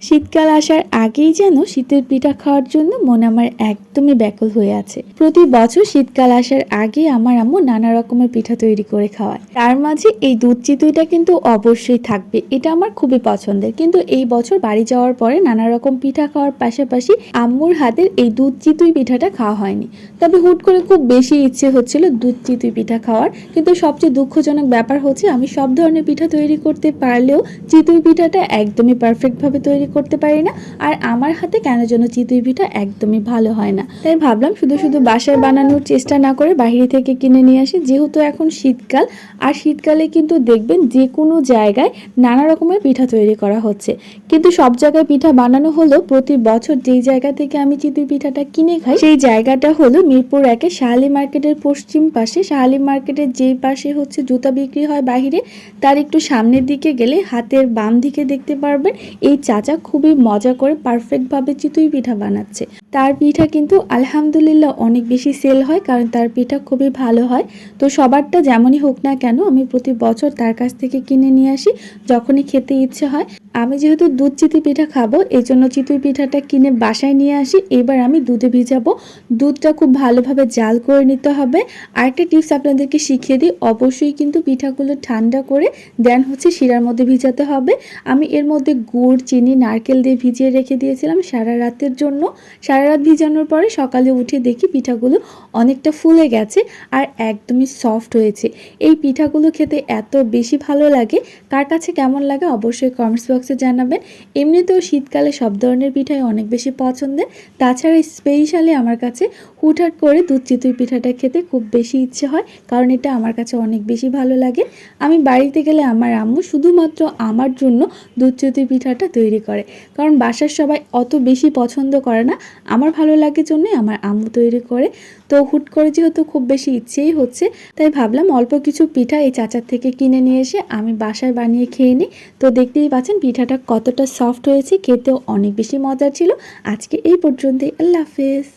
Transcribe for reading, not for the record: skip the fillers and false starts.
শীতকাল আসার আগেই যেন শীতের পিঠা খাওয়ার জন্য মন আমার একদমই ব্যাকুল হয়ে আছে। প্রতি বছর শীতকাল আসার আগে আমার আম্মু নানা রকমের পিঠা তৈরি করে খাওয়ায়। তার মাঝে এই দুধ চিতইটা কিন্তু অবশ্যই থাকবে, এটা আমার খুবই পছন্দের। কিন্তু এই বছর বাড়ি যাওয়ার পরে নানা রকম পিঠা খাওয়ার পাশাপাশি আম্মুর হাতের এই দুধ চিতই পিঠাটা খাওয়া হয়নি। তবে হুট করে খুব বেশি ইচ্ছে হচ্ছিল দুধ চিতই পিঠা খাওয়ার। কিন্তু সবচেয়ে দুঃখজনক ব্যাপার হচ্ছে আমি সব ধরনের পিঠা তৈরি করতে পারলেও চিতই পিঠাটা একদমই পারফেক্ট ভাবে তৈরি করতে পারি না। আর আমার হাতে কেন যেন চিতই পিঠা একদমই ভালো হয় না। তাই ভাবলাম শুধু শুধু বাসায় বানানোর চেষ্টা না করে বাইরে থেকে কিনে নিয়ে আসি। যেহেতু এখন শীতকাল, আর শীতকালে কিন্তু দেখবেন যে কোনো জায়গায় নানা রকমের পিঠা তৈরি করা হচ্ছে। কিন্তু সব জায়গায় পিঠা বানানো হলো, প্রতি বছর যেই জায়গা থেকে আমি চিতই পিঠাটা কিনে খাই সেই জায়গাটা হলো মিরপুর 1 শাহালি মার্কেটের পশ্চিম পাশে। শাহালি মার্কেটের যেই পাশে হচ্ছে জুতা বিক্রি হয় বাহিরে, তার একটু সামনের দিকে গেলে হাতের বাম দিকে দেখতে পারবেন এই চাচা খুবই মজা করে পারফেক্ট ভাবে চিতই পিঠা বানাচ্ছে। তার পিঠা কিন্তু আলহামদুলিল্লাহ অনেক বেশি সেল হয়, কারণ তার পিঠা খুবই ভালো হয়। তো সবারটা যেমনই হোক না কেন আমি প্রতি বছর তার কাছ থেকে কিনে নিয়ে আসি যখনই খেতে ইচ্ছে হয়। আমি যেহেতু দুধ চিতই পিঠা খাবো, এই জন্য চিতই পিঠাটা কিনে বাসায় নিয়ে আসি। এবার আমি দুধে ভিজাবো। দুধটা খুব ভালোভাবে জাল করে নিতে হবে। আরেকটা টিপস আপনাদেরকে শিখিয়ে দিই, অবশ্যই কিন্তু পিঠাগুলো ঠান্ডা করে দেন হচ্ছে শিরার মধ্যে ভিজাতে হবে। আমি এর মধ্যে গুড়, চিনি, নারকেল দিয়ে ভিজিয়ে রেখে দিয়েছিলাম সারা রাতের জন্য। সারা রাত ভিজানোর পরে সকালে উঠে দেখি পিঠাগুলো অনেকটা ফুলে গেছে আর একদমই সফট হয়েছে। এই পিঠাগুলো খেতে এত বেশি ভালো লাগে। কার কাছে কেমন লাগে অবশ্যই কমেন্টস বক্সে জানাবেন। এমনিতেও শীতকালে সব ধরনের পিঠাই অনেক বেশি পছন্দের। তাছাড়া স্পেশালি আমার কাছে হুটহাট করে দুধ চিতই পিঠাটা খেতে খুব বেশি ইচ্ছে হয়, কারণ এটা আমার কাছে অনেক বেশি ভালো লাগে। আমি বাড়িতে গেলে আমার আম্মু শুধুমাত্র আমার জন্য দুধ চিতই পিঠাটা তৈরি করে, কারণ বাসার সবাই অত বেশি পছন্দ করে না। আমার ভালো লাগে জন্যই আমার আম্মু তৈরি করে। তো হুট করে যেহেতু খুব বেশি ইচ্ছেই হচ্ছে, তাই ভাবলাম অল্প কিছু পিঠা এই চাচার থেকে কিনে নিয়ে এসে আমি বাসায় বানিয়ে খেয়ে নিই। তো দেখতেই পাচ্ছেন পিঠাটা কতটা সফট হয়েছে, খেতেও অনেক বেশি মজার ছিল। আজকে এই পর্যন্তই, আল্লাহ হাফেজ।